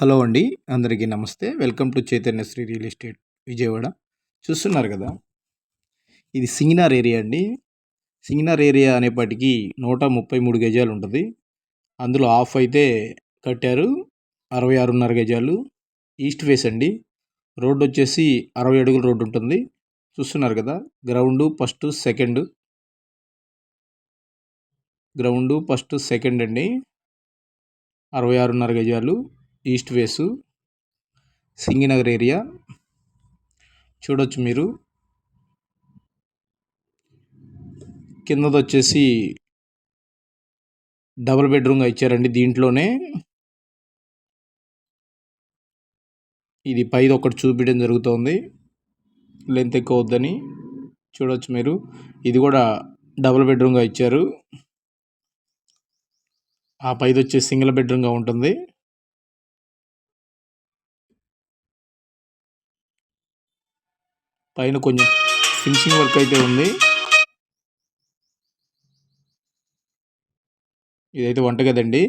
Hello అండి. అందరికీ నమస్తే. Welcome to Chaitanya Sri real estate Vijayawada. చూస్తున్నారు కదా! ఇది సింగినార్ ఏరియా అండి. సింగినార్ ఏరియా అనేపాటికి 133 గజాలు ఉంటుంది. అందులో హాఫ్ అయితే కట్టారు. 66.5 గజాలు ఈస్ట్ ఫేస్ అండి. రోడ్డు వచ్చేసి 60 అడుగుల రోడ్డు ఉంటుంది. చూస్తున్నారు కదా! గ్రౌండు ఫస్ట్ సెకండ్ అండి. 66.5 గజాలు ఈస్ట్ ఫేసు సింగినగర్ ఏరియా చూడొచ్చు మీరు. కిందది వచ్చేసి డబుల్ బెడ్రూమ్గా ఇచ్చారండి. దీంట్లోనే ఇది పైది ఒకటి చూపించడం జరుగుతోంది, లెంత్ ఎక్కువ వద్దని. చూడొచ్చు మీరు, ఇది కూడా డబుల్ బెడ్రూమ్గా ఇచ్చారు. ఆ పైది వచ్చేసి సింగిల్ బెడ్రూమ్గా ఉంటుంది. పైన కొంచెం ఫినిషింగ్ వర్క్ అయితే ఉంది. ఇదైతే వంటగది అండి.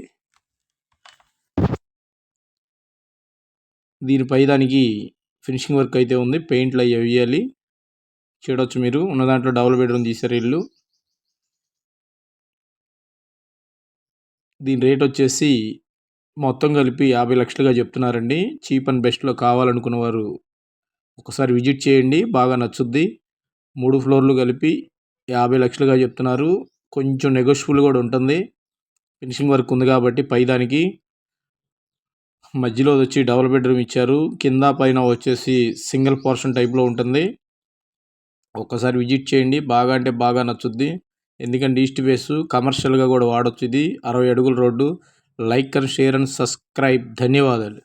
దీనిపై దానికి ఫినిషింగ్ వర్క్ అయితే ఉంది. పెయింట్లు అవి వేయాలి. చూడొచ్చు మీరు, ఉన్న దాంట్లో డబుల్ బెడ్రూమ్ తీశారు ఇల్లు. దీని రేట్ వచ్చేసి మొత్తం కలిపి 50 లక్షలుగా చెప్తున్నారండి. చీప్ అండ్ బెస్ట్లో కావాలనుకున్న వారు ఒకసారి విజిట్ చేయండి, బాగా నచ్చుద్ది. 3 ఫ్లోర్లు కలిపి 50 లక్షలుగా చెప్తున్నారు. కొంచెం నెగోషియబుల్ కూడా ఉంటుంది. ఫినిషింగ్ వర్క్ ఉంది కాబట్టి పైదానికి. మధ్యలో వచ్చి డబుల్ బెడ్రూమ్ ఇచ్చారు. కింద పైన వచ్చేసి సింగిల్ పోర్షన్ టైప్లో ఉంటుంది. ఒక్కసారి విజిట్ చేయండి, బాగా అంటే బాగా నచ్చుద్ది. ఎందుకంటే ఈస్ట్ ఫేస్ కమర్షియల్గా కూడా వాడచ్చు. ఇది 60 అడుగుల road. Like and share and subscribe. ధన్యవాదాలు.